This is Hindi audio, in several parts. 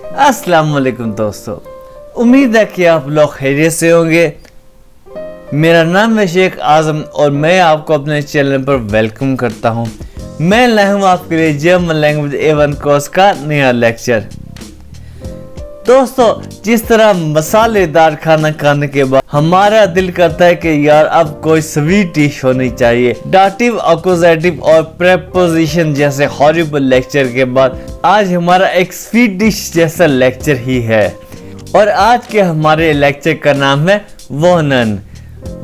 अस्सलाम वालेकुम दोस्तों, उम्मीद है कि आप लोग खैरियत से होंगे। मेरा नाम है शेख आजम और मैं आपको अपने चैनल पर वेलकम करता हूं। मैं लाया हूं आपके लिए जर्मन लैंग्वेज A1 कोर्स का नया लेक्चर। दोस्तों, जिस तरह मसालेदार खाना खाने के बाद हमारा दिल करता है कि यार अब कोई स्वीट डिश होनी चाहिए, डाटिव, अक्यूजेटिव और प्रेपोजिशन जैसे हॉरिबल लेक्चर के बाद आज हमारा एक स्वीट डिश जैसा लेक्चर ही है। और आज के हमारे लेक्चर का नाम है वोहनन।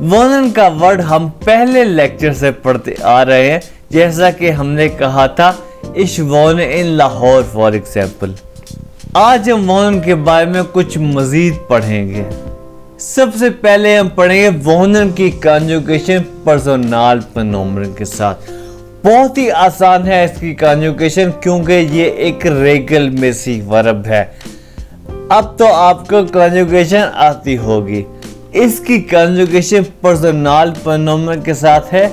वोहनन का वर्ड हम पहले लेक्चर से पढ़ते आ रहे हैं, जैसा कि हमने कहा था इश वोहन इन लाहौर फॉर एग्जाम्पल। आज हम वोहनन के बारे में कुछ मजीद पढ़ेंगे। सबसे पहले हम पढ़ेंगे वोहनन की कॉन्जुगेशन पर्सनल प्रोनोमिन के साथ। बहुत ही आसान है इसकी कॉन्जुगेशन, क्योंकि ये एक रेगल मेसी वर्ब है। अब तो आपको कॉन्जुगेशन आती होगी। इसकी कॉन्जुगेशन पर्सनल प्रोनोमिन के साथ है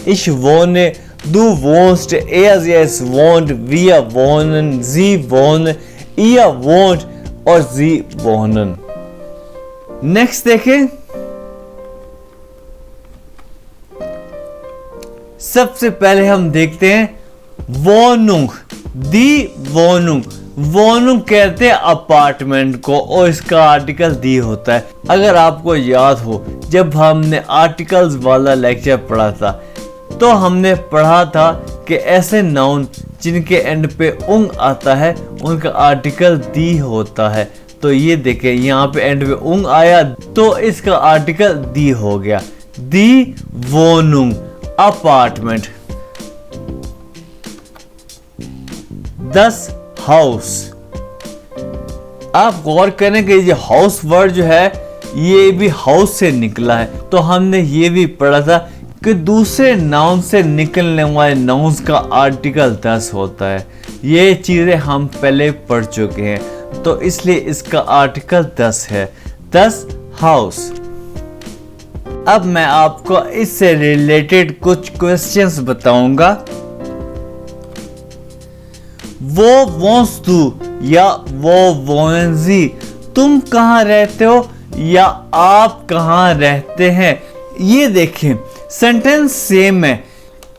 ich wohne, du wohnst, es wohnt, wir wohnen, sie wohnen, ihr wohnt और sie wohnen। नेक्स्ट देखें, सबसे पहले हम देखते हैं Wohnung, die Wohnung। Wohnung कहते हैं अपार्टमेंट को और इसका आर्टिकल दी होता है। अगर आपको याद हो, जब हमने आर्टिकल्स वाला लेक्चर पढ़ा था तो हमने पढ़ा था कि ऐसे नाउन जिनके एंड पे उंग आता है उनका आर्टिकल दी होता है। तो ये देखें, यहाँ पे एंड पे उंग आया तो इसका आर्टिकल दी हो गया। दी वोनुंग अपार्टमेंट। दस हाउस। आप गौर करें कि ये हाउस वर्ड जो है ये भी हाउस से निकला है। तो हमने ये भी पढ़ा था कि दूसरे नाउन से निकलने वाले नाउन्स का आर्टिकल 10 होता है। ये चीजें हम पहले पढ़ चुके हैं, तो इसलिए इसका आर्टिकल 10 है। 10 हाउस। अब मैं आपको इससे रिलेटेड कुछ क्वेश्चंस बताऊंगा। वो वोन्स तू या वो वोन्जी, तुम कहाँ रहते हो या आप कहाँ रहते हैं। ये देखें, सेंटेंस सेम है।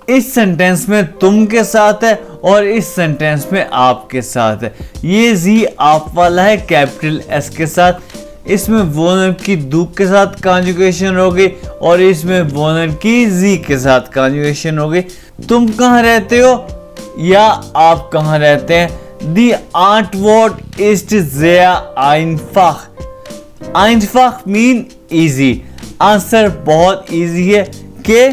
इस सेंटेंस में तुम के साथ है और इस सेंटेंस में आप के साथ है। ये जी आप वाला है कैपिटल एस के साथ। इसमें वोनर की दू के साथ कॉन्जुगेशन हो गई और इसमें वोनर की जी के साथ कॉन्जुगेशन हो गई। तुम कहाँ रहते हो या आप कहाँ रहते हैं। दी आंटवर्ट इस्ट sehr einfach। einfach mean easy. Answer बहुत इजी है कि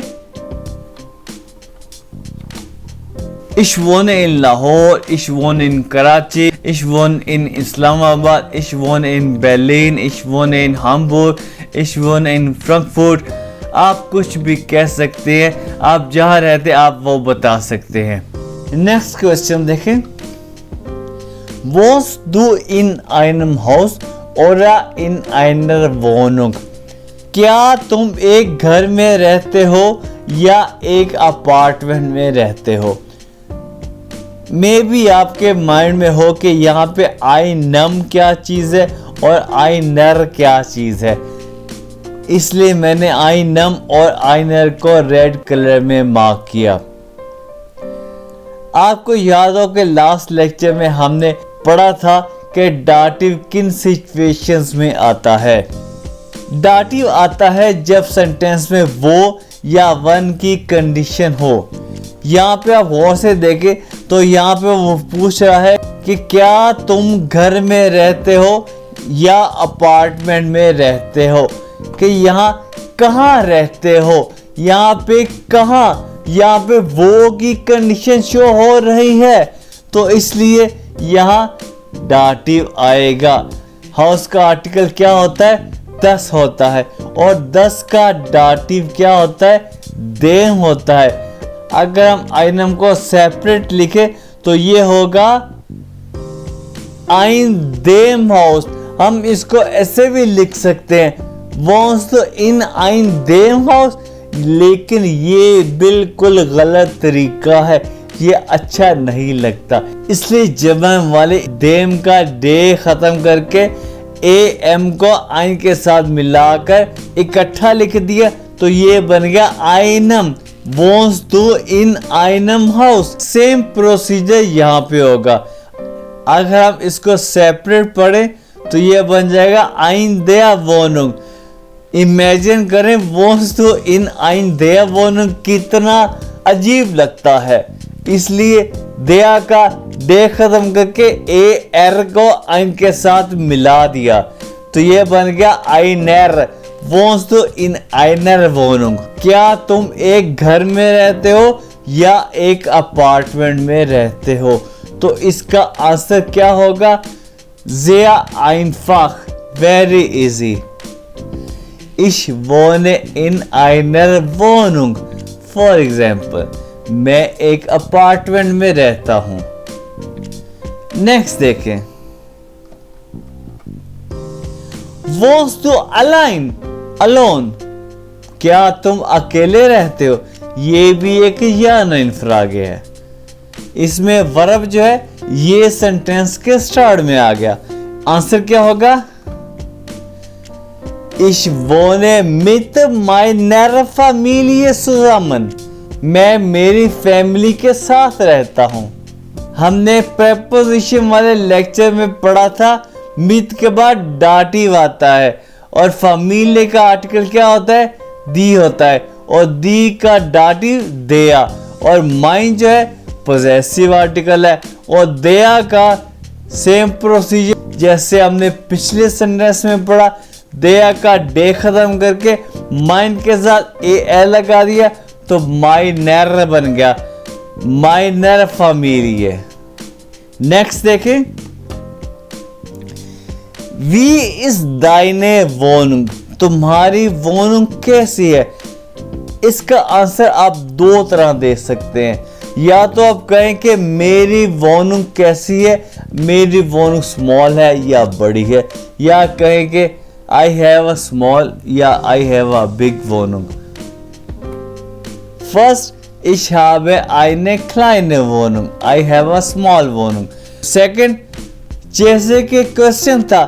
ich wohne in Lahore, ich wohne in Karachi, ich wohne in Islamabad, ich wohne in Berlin, ich wohne in Hamburg, ich wohne in Frankfurt। आप कुछ भी कह सकते हैं, आप जहां रहते हैं आप वो बता सकते हैं। नेक्स्ट क्वेश्चन देखें। Wohnst du in einem Haus oder in einer Wohnung? क्या तुम एक घर में रहते हो या एक अपार्टमेंट में रहते हो। मे बी आपके माइंड में हो कि यहाँ पे आई नम क्या चीज़ है और आई नर क्या चीज़ है, इसलिए मैंने आई नम और आई नर को रेड कलर में मार्क किया। आपको याद हो कि लास्ट लेक्चर में हमने पढ़ा था कि डाटिव किन सिचुएशंस में आता है। डाटिव आता है जब सेंटेंस में वो या वन की कंडीशन हो। यहाँ पे आप गौर से देखें तो यहाँ पे वो पूछ रहा है कि क्या तुम घर में रहते हो या अपार्टमेंट में रहते हो, कि यहाँ कहाँ रहते हो। यहाँ पे कहाँ, यहाँ पे वो की कंडीशन शो हो रही है, तो इसलिए यहाँ डाटिव आएगा। हाउस का आर्टिकल क्या होता है, 10 होता है और 10 का डाटिव क्या होता है, देम होता है। अगर हम आइनम को सेपरेट लिखे तो ये होगा आइन देम हाउस। हम इसको ऐसे भी लिख सकते हैं, वॉन्स तो इन आइन देम हाउस, लेकिन ये बिल्कुल गलत तरीका है। ये अच्छा नहीं लगता। इसलिए जबम वाले देम का डे खत्म करके एम को आइन के साथ मिलाकर इकट्ठा लिख दिया तो ये बन गया आइनम वॉन्ट्स टू इन आइनम हाउस। सेम प्रोसीजर यहाँ पे होगा। अगर हम इसको सेपरेट पढ़ें तो ये बन जाएगा आइन देया वोनुंग। इमेजिन करें वॉन्ट्स टू इन आइन देया वोनुंग कितना अजीब लगता है, इसलिए दया का डे खत्म करके एर को आइन के साथ मिला दिया तो ये बन गया आइनर वॉन्ट्स टू इन आइनर वोनुंग। क्या तुम एक घर में रहते हो या एक अपार्टमेंट में रहते हो? तो इसका आंसर क्या होगा? ज़ेया आइनफाख। Very easy. इश वोने इन आइनर वोनुंग। फॉर एग्जाम्पल, मैं एक अपार्टमेंट में रहता हूं। नेक्स्ट देखें, वॉन्ट्स टू अलाइन अलोन। क्या तुम अकेले रहते हो? ये भी एक या नाइन फ्रागे है। इसमें वर्ब जो है ये सेंटेंस के स्टार्ट में आ गया। आंसर क्या होगा? Ich wohne mit meiner Familie zusammen। मैं मेरी फैमिली के साथ रहता हूं। हमने प्रेपोजिशन वाले लेक्चर में पढ़ा था मित के बाद डाटिव आता है और फैमिली का आर्टिकल क्या होता है? दी होता है और दी का डाटिव देया और माइन जो है पोजेसिव आर्टिकल है और देया का सेम प्रोसीजर जैसे हमने पिछले सेंटेंस में पढ़ा। देया का डे खत्म करके माइन के साथ ए लगा दिया तो माइनर बन गया, माइनर फैमिली है। नेक्स्ट देखें, वी इज दाइने वोनुंग। तुम्हारी वोनुंग कैसी है? इसका आंसर आप दो तरह दे सकते हैं। या तो आप कहें कि मेरी वोनुंग कैसी है, मेरी वोनुंग स्मॉल है या बड़ी है, या कहें कि आई हैव अ स्मॉल या आई हैव अ बिग वोनुंग। First, ich habe eine kleine Wohnung, I have a small Wohnung। Second, जैसे कि क्वेश्चन था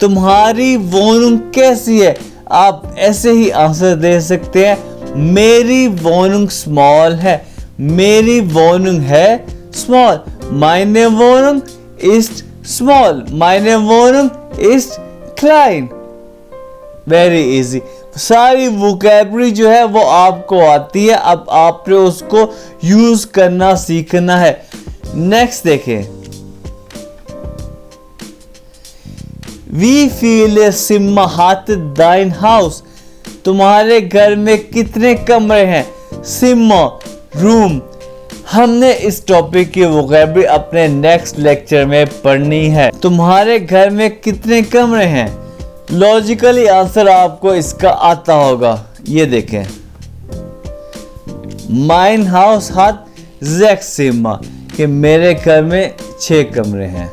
तुम्हारी वोनुंग कैसी है, आप ऐसे ही आंसर दे सकते हैं मेरी वोनुंग स्मॉल है, मेरी वोनुंग है small, meine Wohnung ist small, meine Wohnung ist klein। Very easy. सारी वोकैबुलरी जो है वो आपको आती है, अब आपने उसको यूज करना सीखना है। नेक्स्ट देखें, वी फील सिम्मा हाथ दाइन हाउस। तुम्हारे घर में कितने कमरे हैं? सिम्मा रूम। हमने इस टॉपिक की वोकैबुलरी अपने नेक्स्ट लेक्चर में पढ़नी है। तुम्हारे घर में कितने कमरे हैं? लॉजिकली आंसर आपको इसका आता होगा। ये देखें, माइन हाउस हाथ जैक सिम्मा कि मेरे घर में 6 कमरे हैं।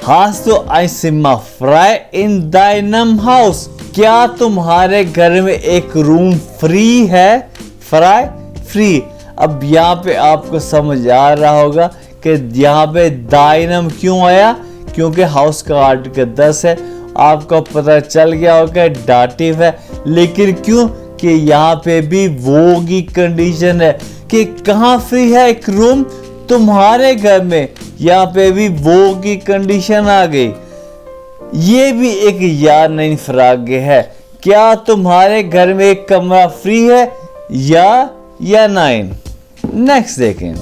हाथ तो आई सिम्मा फ्राई इन दाइनम हाउस। क्या तुम्हारे घर में एक रूम फ्री है? Fry free. अब यहाँ पे आपको समझ आ रहा होगा कि यहाँ पे दाइनम क्यों आया, क्योंकि हाउस का आर्टिकल 10 है। आपको पता चल गया होगा डाटिव है, लेकिन क्यों कि यहाँ पे भी वो की कंडीशन है कि कहाँ फ्री है एक रूम? तुम्हारे घर में। यहाँ पे भी वो की कंडीशन आ गई। ये भी एक या नहीं फ्रागे है। क्या तुम्हारे घर में एक कमरा फ्री है या नाइन? नेक्स्ट देखें,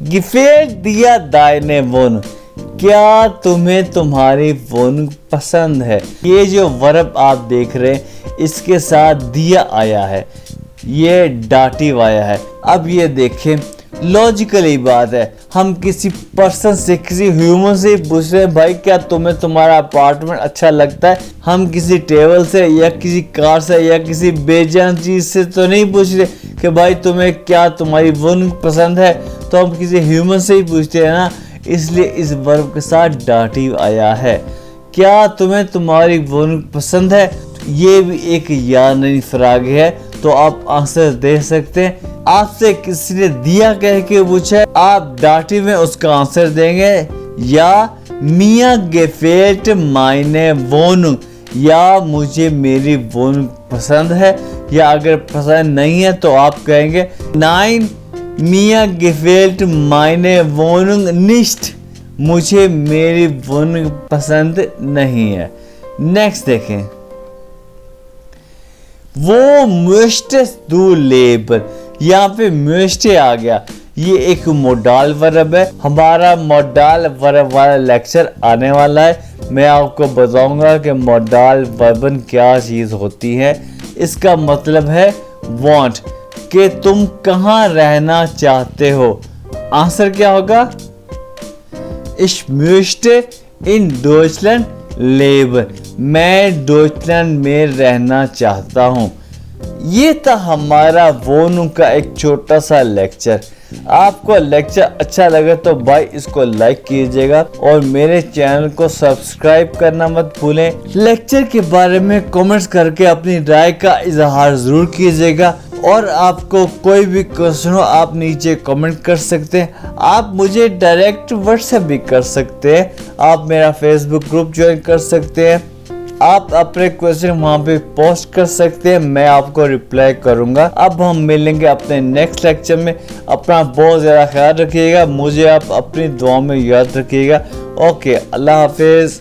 गिफेट दिया दाइने वोन। क्या तुम्हें तुम्हारी वोन पसंद है? ये जो वर्ब आप देख रहे हैं इसके साथ दिया आया है, ये डाटिव आया है। अब ये देखें, लॉजिकली बात है, हम किसी पर्सन से, किसी ह्यूमन से पूछ रहे हैं भाई क्या तुम्हें तुम्हारा अपार्टमेंट अच्छा लगता है। हम किसी टेबल से या किसी कार से या किसी बेजान चीज से तो नहीं पूछ रहे कि भाई तुम्हें क्या तुम्हारी वोन पसंद है, तो हम किसी ह्यूमन से ही पूछते हैं ना। इसलिए इस वर्ब के साथ डाटिव आया है। क्या तुम्हें तुम्हारी वोन पसंद है? ये भी एक या नहीं फ्राग है, तो आप आंसर दे सकते हैं। आपसे किसी ने दिया कह के पूछा, आप डाटी में उसका आंसर देंगे, या मिया gefällt meine Wohnung, या मुझे मेरी Wohnung पसंद है, या अगर पसंद नहीं है तो आप कहेंगे Nein, mir gefällt meine Wohnung nicht, मुझे मेरी Wohnung पसंद नहीं है। नेक्स्ट देखें, वो möchtest du leben, यहाँ पे möchte आ गया, ये एक मोडाल वर्ब है। हमारा मोडाल वर्ब वाला लेक्चर आने वाला है, मैं आपको बताऊंगा कि मोडाल वर्बन क्या चीज़ होती है। इसका मतलब है वांट, कि तुम कहाँ रहना चाहते हो। आंसर क्या होगा? Ich möchte in Deutschland leben, मैं डॉइचलैंड में रहना चाहता हूँ। ये था हमारा वोनू का एक छोटा सा लेक्चर। आपको लेक्चर अच्छा लगे तो भाई इसको लाइक कीजिएगा और मेरे चैनल को सब्सक्राइब करना मत भूलें। लेक्चर के बारे में कमेंट्स करके अपनी राय का इजहार जरूर कीजिएगा, और आपको कोई भी क्वेश्चन हो आप नीचे कमेंट कर सकते हैं। आप मुझे डायरेक्ट व्हाट्सएप भी कर सकते हैं, आप मेरा फेसबुक ग्रुप ज्वाइन कर सकते हैं, आप अपने क्वेश्चन वहां पे पोस्ट कर सकते हैं, मैं आपको रिप्लाई करूंगा। अब हम मिलेंगे अपने नेक्स्ट लेक्चर में। अपना बहुत ज़्यादा ख्याल रखिएगा, मुझे आप अपनी दुआ में याद रखिएगा। ओके, अल्लाह हाफिज़।